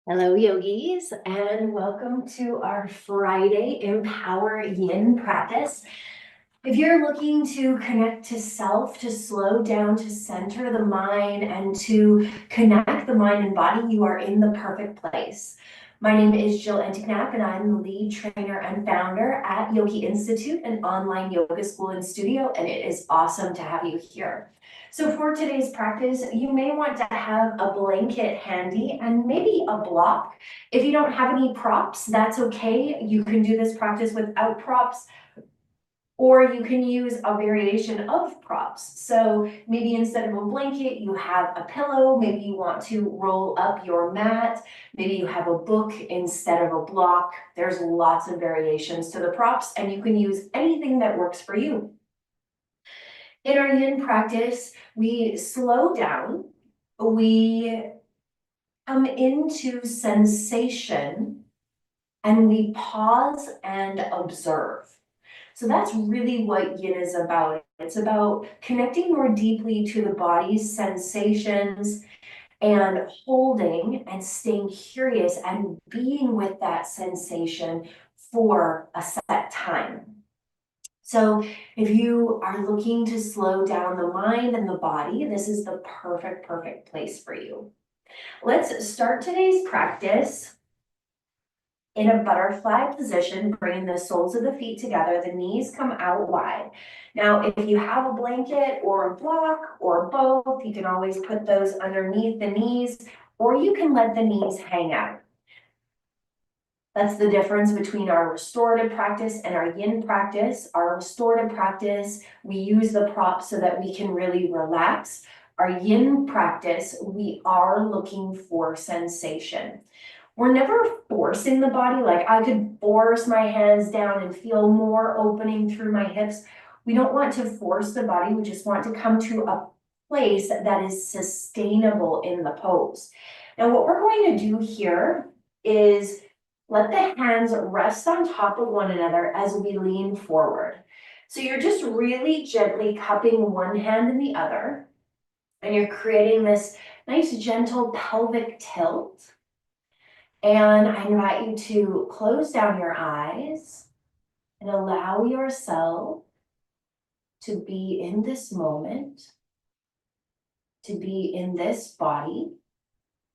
Hello, yogis, and welcome to our Friday Empower Yin practice. If you're looking to connect to self, to slow down, to center the mind, and to connect the mind and body, you are in the perfect place. My name is Jill Enticknap, and I'm the lead trainer and founder at Yogi Institute, an online yoga school and studio, and it is awesome to have you here. So for today's practice, you may want to have a blanket handy and maybe a block. If you don't have any props, that's okay. You can do this practice without props, or you can use a variation of props. So maybe instead of a blanket, you have a pillow. Maybe you want to roll up your mat. Maybe you have a book instead of a block. There's lots of variations to the props, and you can use anything that works for you. In our yin practice, we slow down, we come into sensation, and we pause and observe. So that's really what yin is about. It's about connecting more deeply to the body's sensations and holding and staying curious and being with that sensation for a set time. So if you are looking to slow down the mind and the body, this is the perfect place for you. Let's start today's practice in a butterfly position, bringing the soles of the feet together. The knees come out wide. Now, if you have a blanket or a block or both, you can always put those underneath the knees, or you can let the knees hang out. That's the difference between our restorative practice and our yin practice. Our restorative practice, we use the props so that we can really relax. Our yin practice, we are looking for sensation. We're never forcing the body, like I could force my hands down and feel more opening through my hips. We don't want to force the body, we just want to come to a place that is sustainable in the pose. Now, what we're going to do here is let the hands rest on top of one another as we lean forward. So you're just really gently cupping one hand in the other, and you're creating this nice gentle pelvic tilt. And I invite you to close down your eyes and allow yourself to be in this moment, to be in this body,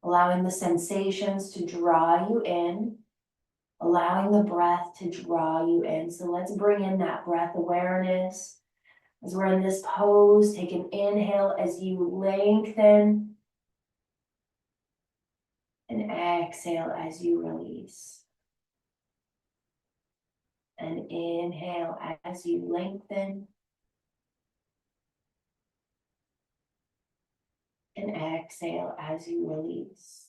allowing the sensations to draw you in, allowing the breath to draw you in. So let's bring in that breath awareness. As we're in this pose, take an inhale as you lengthen, and exhale as you release. And inhale as you lengthen, and exhale as you release.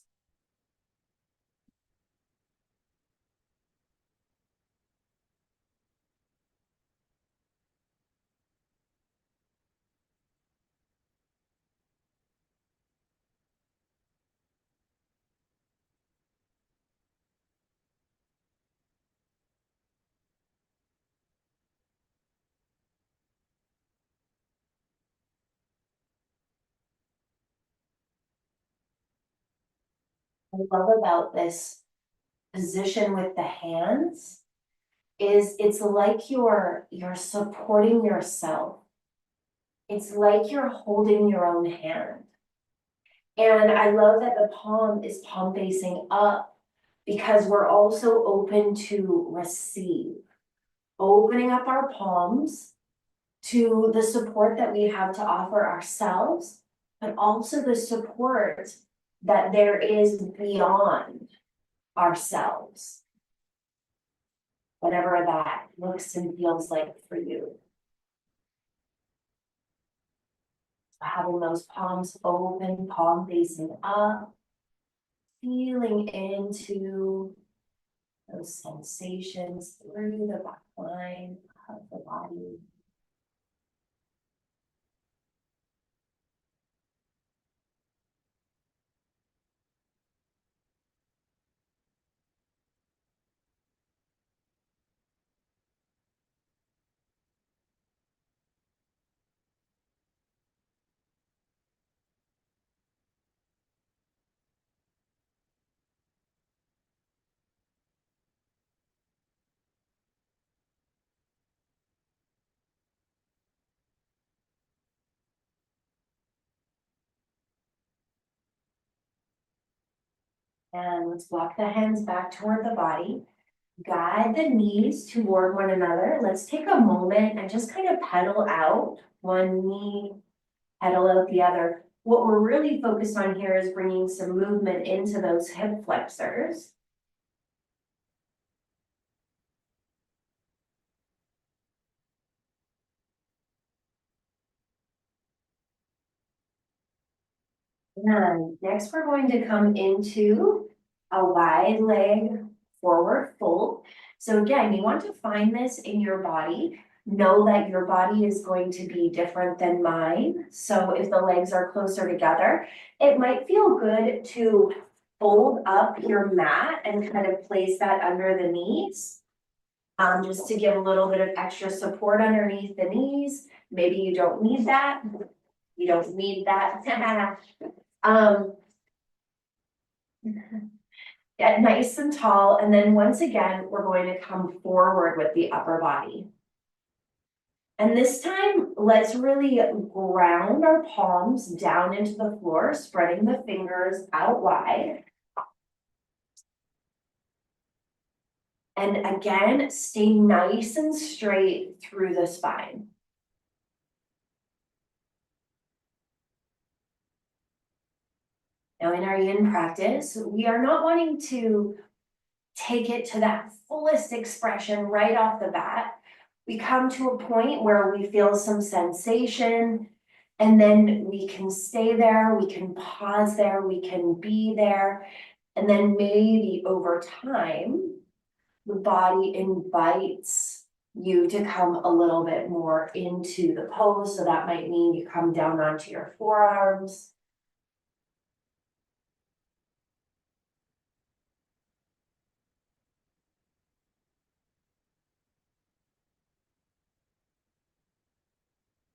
I love about this position with the hands is it's like you're supporting yourself. It's like you're holding your own hand. And I love that the palm is palm facing up because we're also open to receive, opening up our palms to the support that we have to offer ourselves, but also the support that there is beyond ourselves, whatever that looks and feels like for you. Having those palms open, palm facing up, feeling into those sensations through the back line of the body. And let's walk the hands back toward the body. Guide the knees toward one another. Let's take a moment and just kind of pedal out one knee, pedal out the other. What we're really focused on here is bringing some movement into those hip flexors. And next we're going to come into a wide leg forward fold. So again, you want to find this in your body. Know that your body is going to be different than mine. So if the legs are closer together, it might feel good to fold up your mat and kind of place that under the knees. Just to give a little bit of extra support underneath the knees. Maybe you don't need that. You don't need that. Get nice and tall, and then once again, we're going to come forward with the upper body. And this time, let's really ground our palms down into the floor, spreading the fingers out wide. And again, stay nice and straight through the spine. Now in our yin practice, we are not wanting to take it to that fullest expression right off the bat. We come to a point where we feel some sensation, and then we can stay there, we can pause there, we can be there, and then maybe over time, the body invites you to come a little bit more into the pose. So that might mean you come down onto your forearms.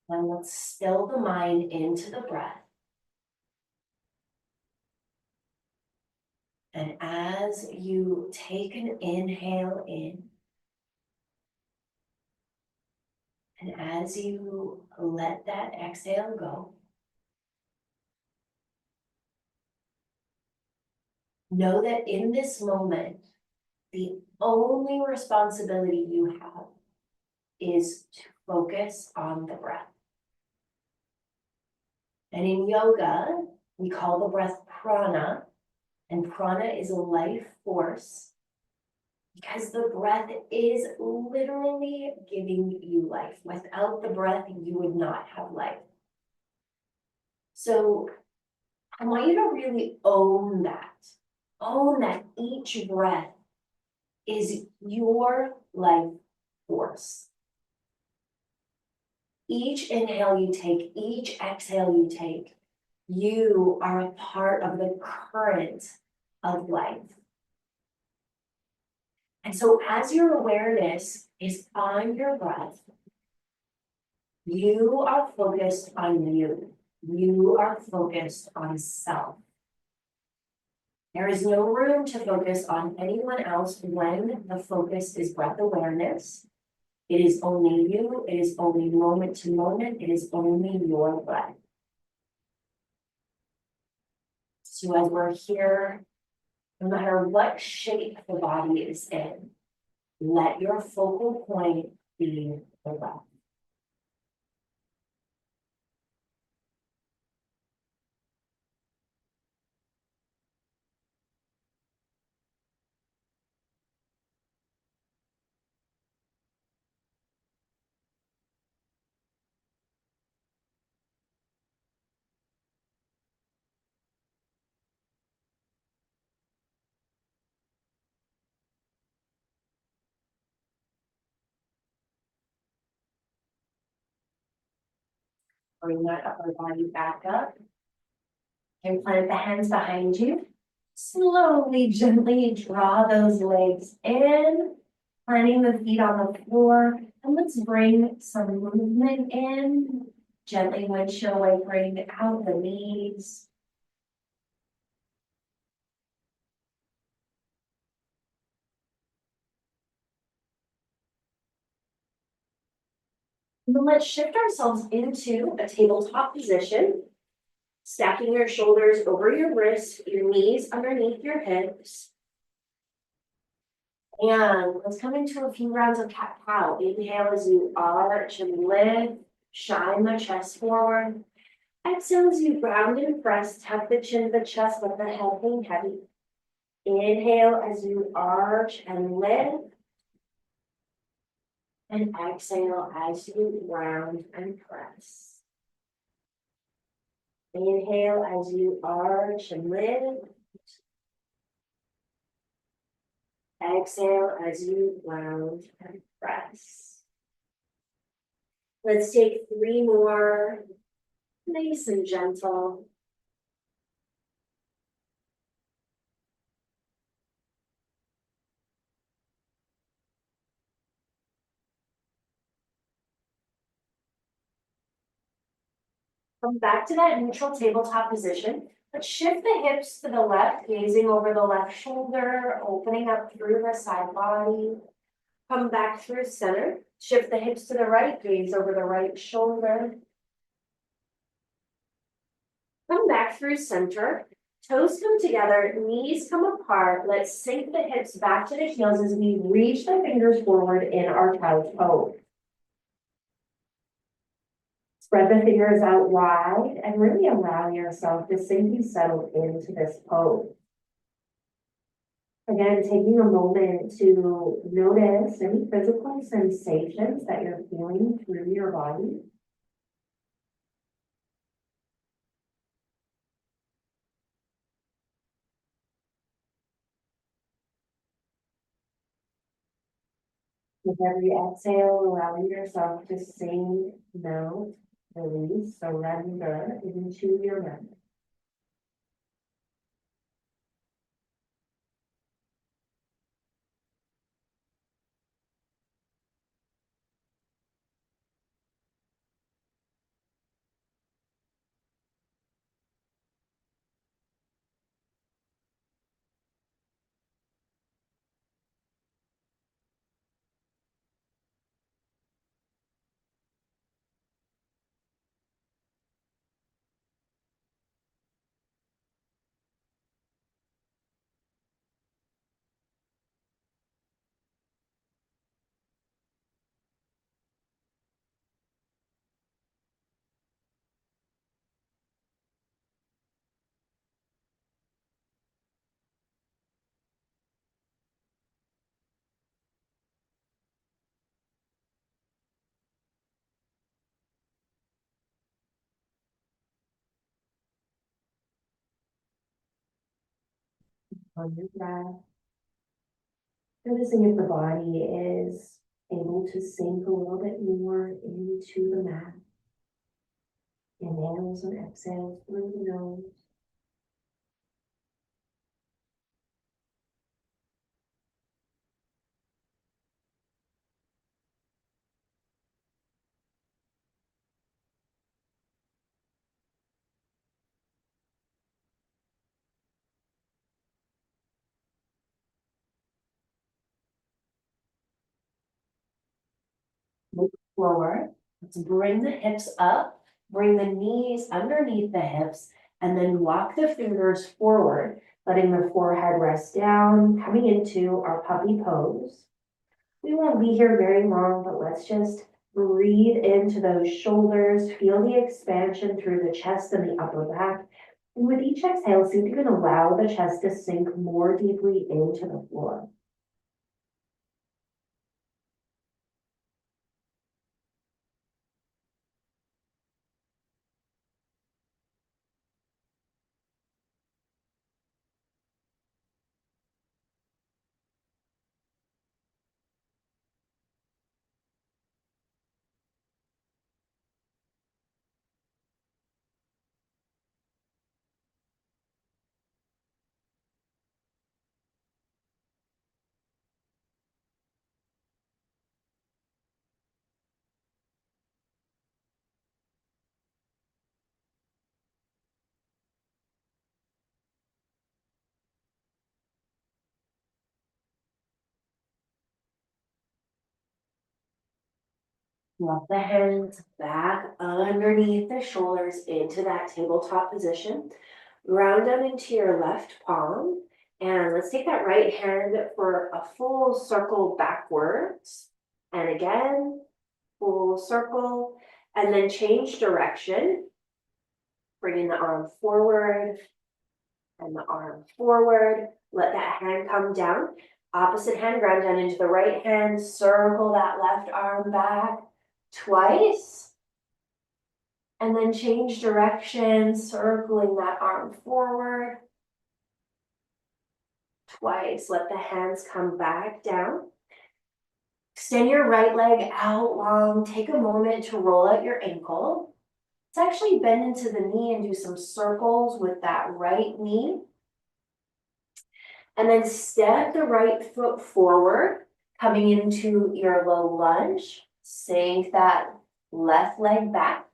And let's still the mind into the breath. And as you take an inhale in, and as you let that exhale go, know that in this moment, the only responsibility you have is to focus on the breath. And in yoga, we call the breath prana, and prana is a life force because the breath is literally giving you life. Without the breath, you would not have life. So I want you to really own that. Own that each breath is your life force. Each inhale you take, each exhale you take, you are a part of the current of life. And so as your awareness is on your breath, you are focused on you. You are focused on self. There is no room to focus on anyone else when the focus is breath awareness. It is only you. It is only moment to moment. It is only your breath. So as we're here, no matter what shape the body is in, let your focal point be the breath. Bring that upper body back up. And plant the hands behind you. Slowly, gently draw those legs in, planting the feet on the floor. And let's bring some movement in. Gently windshield wipering out the knees. And then let's shift ourselves into a tabletop position. Stacking your shoulders over your wrists, your knees underneath your hips. And let's come into a few rounds of cat-cow. Inhale as you arch and lift, shine the chest forward. Exhale as you round and press, tuck the chin to the chest, let the head hang heavy. Inhale as you arch and lift. And exhale as you round and press. Inhale as you arch and lift. Exhale as you round and press. Let's take 3 more, nice and gentle. Come back to that neutral tabletop position. Let's shift the hips to the left, gazing over the left shoulder, opening up through the side body. Come back through center. Shift the hips to the right, gaze over the right shoulder. Come back through center. Toes come together, knees come apart. Let's sink the hips back to the heels as we reach the fingers forward in our cow pose. Spread the fingers out wide and really allow yourself to sink and settle into this pose. Again, taking a moment to notice any physical sensations that you're feeling through your body. With every exhale, allowing yourself to sink, melt, release, surrender into your breath. On your breath, noticing if the body is able to sink a little bit more into the mat. Inhales and exhales through the nose. Move forward. Let's bring the hips up, bring the knees underneath the hips, and then walk the fingers forward, letting the forehead rest down, coming into our puppy pose. We won't be here very long, but let's just breathe into those shoulders, feel the expansion through the chest and the upper back. And with each exhale, see if you can allow the chest to sink more deeply into the floor. Walk the hands back underneath the shoulders into that tabletop position. Round down into your left palm. And let's take that right hand for a full circle backwards. And again, full circle. And then change direction. Bringing the arm forward and the arm forward. Let that hand come down. Opposite hand, ground down into the right hand. Circle that left arm back twice. And then change direction, circling that arm forward. Twice. Let the hands come back down. Extend your right leg out long. Take a moment to roll out your ankle. Let's actually bend into the knee and do some circles with that right knee. And then step the right foot forward, coming into your low lunge. Sink that left leg back.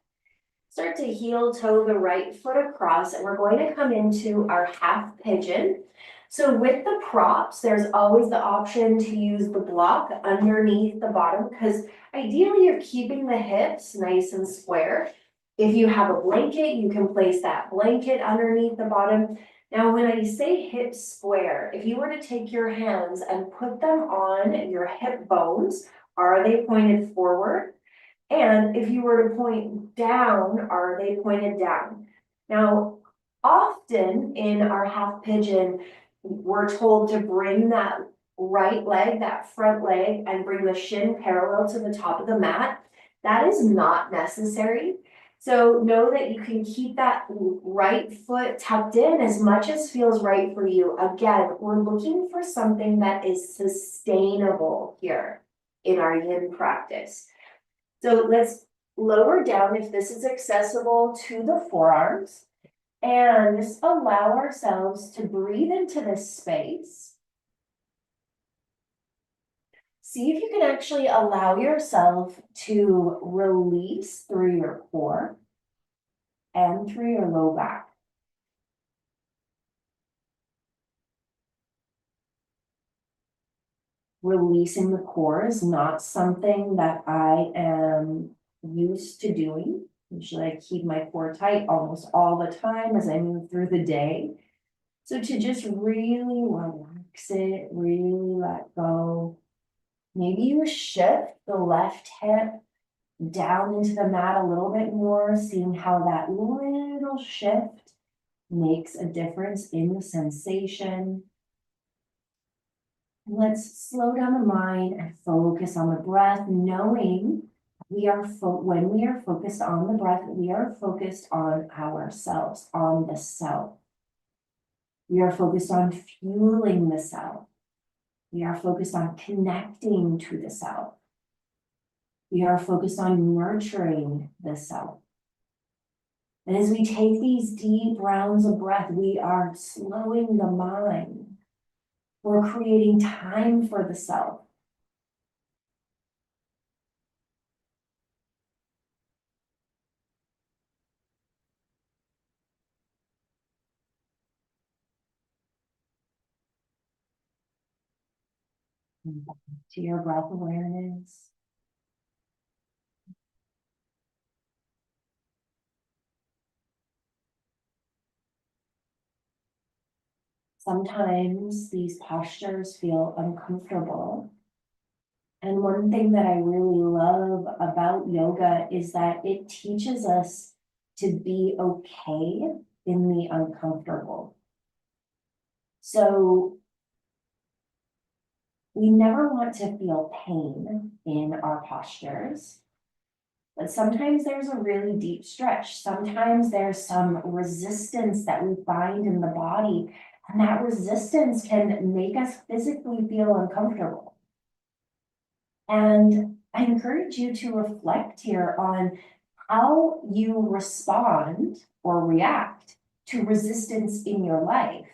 Start to heel toe the right foot across, and we're going to come into our half pigeon. So with the props, there's always the option to use the block underneath the bottom, because ideally you're keeping the hips nice and square. If you have a blanket, you can place that blanket underneath the bottom. Now, when I say hip square, if you were to take your hands and put them on your hip bones, are they pointed forward? And if you were to point down, are they pointed down? Now, often in our half pigeon, we're told to bring that right leg, that front leg, and bring the shin parallel to the top of the mat. That is not necessary. So know that you can keep that right foot tucked in as much as feels right for you. Again, we're looking for something that is sustainable here in our yin practice. So let's lower down if this is accessible to the forearms and just allow ourselves to breathe into this space. See if you can actually allow yourself to release through your core and through your low back. Releasing the core is not something that I am used to doing. Usually I keep my core tight almost all the time as I move through the day. So to just really relax it, really let go. Maybe you shift the left hip down into the mat a little bit more, seeing how that little shift makes a difference in the sensation. Let's slow down the mind and focus on the breath, knowing when we are focused on the breath, we are focused on ourselves, on the self. We are focused on fueling the self. We are focused on connecting to the self. We are focused on nurturing the self. And as we take these deep rounds of breath, we are slowing the mind. We're creating time for the self. And back to your breath awareness. Sometimes these postures feel uncomfortable. And one thing that I really love about yoga is that it teaches us to be okay in the uncomfortable. So we never want to feel pain in our postures, but sometimes there's a really deep stretch. Sometimes there's some resistance that we find in the body, and that resistance can make us physically feel uncomfortable. And I encourage you to reflect here on how you respond or react to resistance in your life.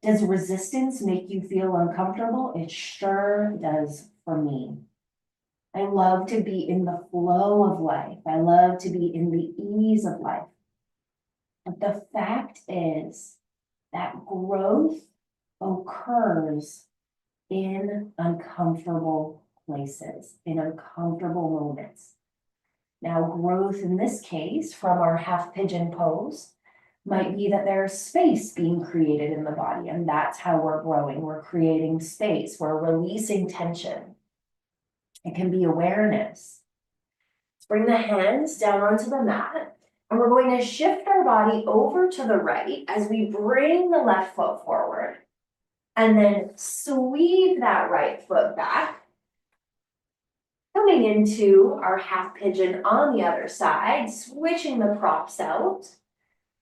Does resistance make you feel uncomfortable? It sure does for me. I love to be in the flow of life. I love to be in the ease of life. But the fact is that growth occurs in uncomfortable places, in uncomfortable moments. Now, growth in this case from our half pigeon pose might be that there's space being created in the body, and that's how we're growing. We're creating space, we're releasing tension. It can be awareness. Let's bring the hands down onto the mat, and we're going to shift our body over to the right as we bring the left foot forward, and then sweep that right foot back, coming into our half pigeon on the other side, switching the props out.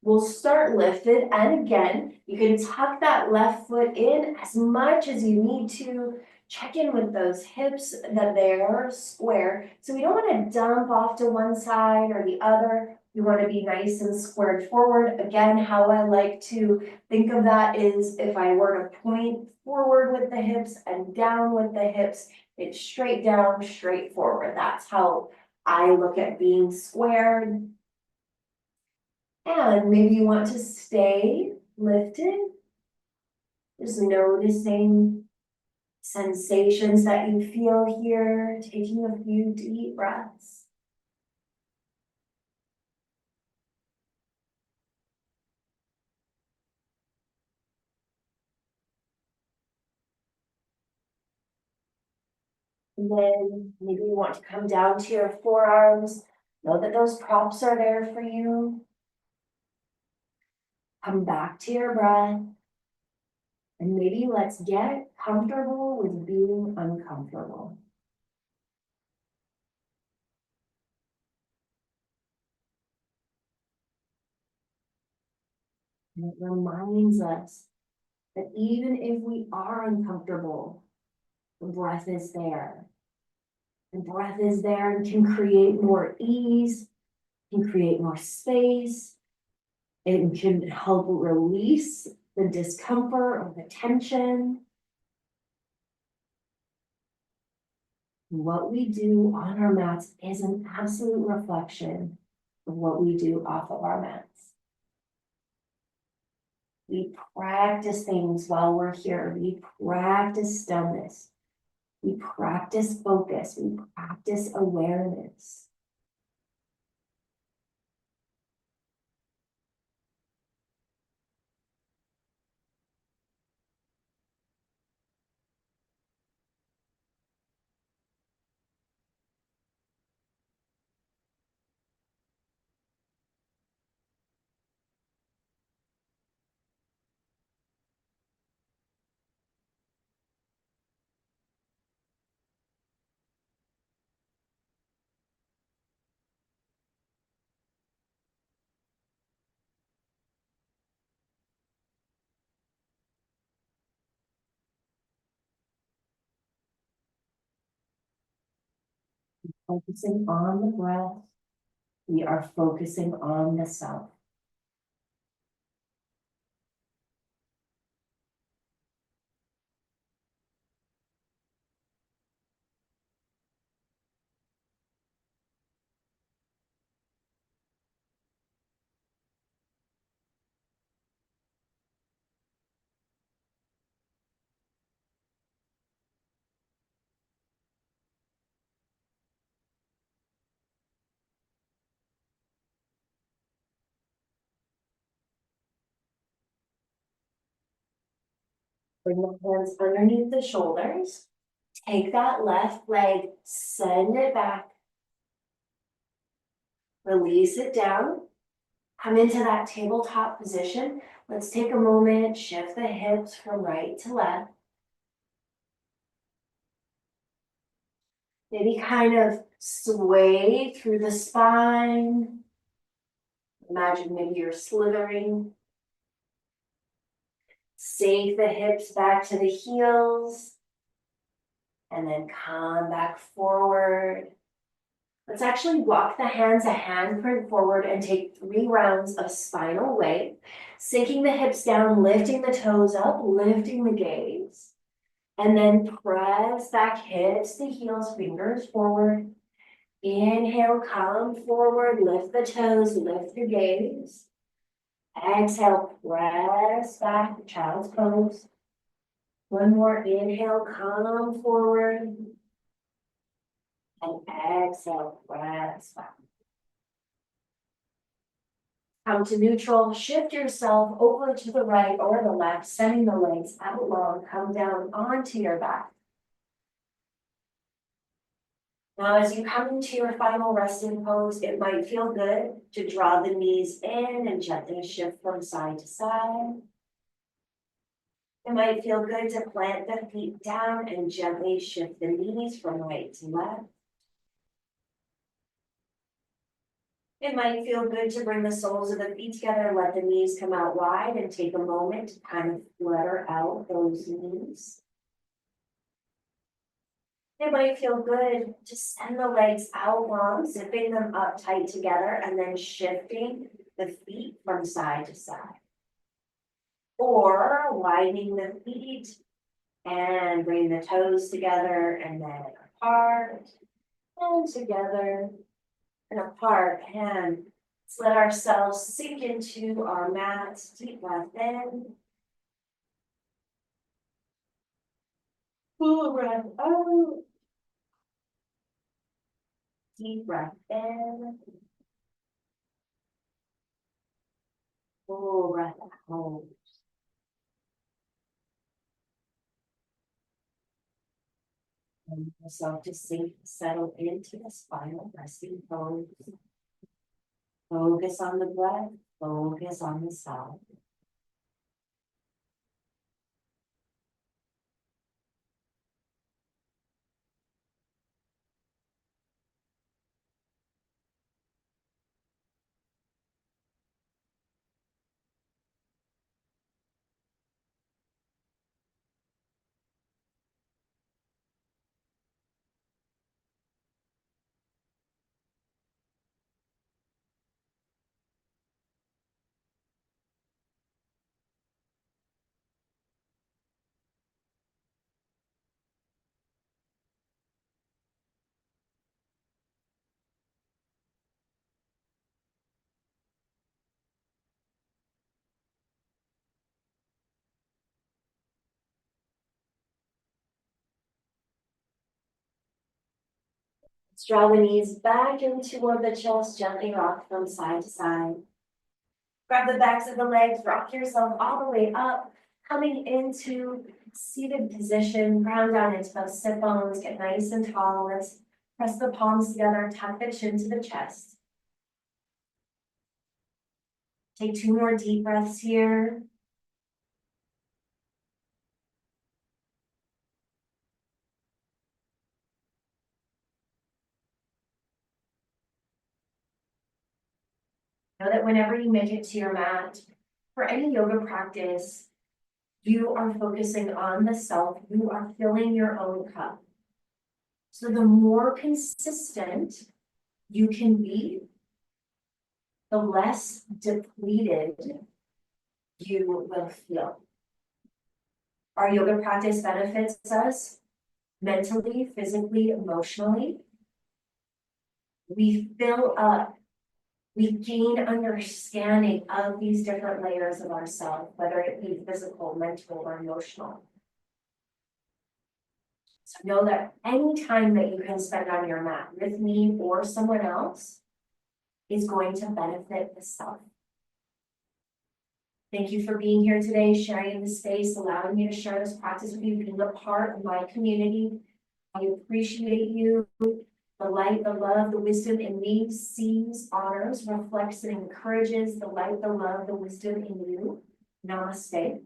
We'll start lifted, and again, you can tuck that left foot in as much as you need to. Check in with those hips that they're square. So we don't want to dump off to one side or the other. We want to be nice and squared forward. Again, how I like to think of that is if I were to point forward with the hips and down with the hips, it's straight down, straight forward. That's how I look at being squared. And maybe you want to stay lifted, just noticing sensations that you feel here, taking a few deep breaths. And then maybe you want to come down to your forearms. Know that those props are there for you. Come back to your breath. And maybe let's get comfortable with being uncomfortable. And it reminds us that even if we are uncomfortable, the breath is there. The breath is there and can create more ease, can create more space. It can help release the discomfort or the tension. What we do on our mats is an absolute reflection of what we do off of our mats. We practice things while we're here. We practice stillness. We practice focus. We practice awareness. Focusing on the breath, we are focusing on the self. Bring the hands underneath the shoulders. Take that left leg, send it back. Release it down. Come into that tabletop position. Let's take a moment, shift the hips from right to left. Maybe kind of sway through the spine. Imagine maybe you're slithering. Sink the hips back to the heels. And then come back forward. Let's actually walk the hands a handprint forward and take 3 rounds of spinal wave. Sinking the hips down, lifting the toes up, lifting the gaze. And then press back hips to heels, fingers forward. Inhale, come forward, lift the toes, lift your gaze. Exhale, press back, child's pose. One more inhale, come forward. And exhale, press back. Come to neutral, shift yourself over to the right or the left, sending the legs out long, come down onto your back. Now, as you come into your final resting pose, it might feel good to draw the knees in and gently shift from side to side. It might feel good to plant the feet down and gently shift the knees from right to left. It might feel good to bring the soles of the feet together, let the knees come out wide, and take a moment to kind of flutter out those knees. It might feel good to send the legs out long, zipping them up tight together, and then shifting the feet from side to side. Or widening the feet and bring the toes together and then apart and together and apart. And let's let ourselves sink into our mats. Deep breath in. Full breath out. Deep breath in. Full breath out. And yourself to sink, settle into the final resting pose. Focus on the breath, focus on the sound. Let's draw the knees back in toward the chest, gently rock from side to side. Grab the backs of the legs, rock yourself all the way up, coming into seated position, ground down into those sit bones, get nice and tall. Let's press the palms together, tuck the chin to the chest. Take 2 more deep breaths here. Know that whenever you make it to your mat, for any yoga practice, you are focusing on the self, you are filling your own cup. So the more consistent you can be, the less depleted you will feel. Our yoga practice benefits us mentally, physically, emotionally. We fill up, we gain understanding of these different layers of ourselves, whether it be physical, mental, or emotional. So know that any time that you can spend on your mat with me or someone else is going to benefit the self. Thank you for being here today, sharing the space, allowing me to share this practice with you, being a part of my community. I appreciate you. The light, the love, the wisdom in me sees, honors, reflects, and encourages the light, the love, the wisdom in you. Namaste.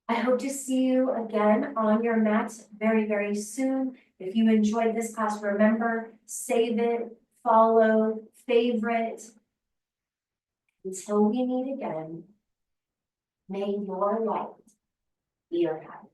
I hope to see you again on your mat very, very soon. If you enjoyed this class, remember, save it, follow, favorite. Until we meet again, may your light be your path.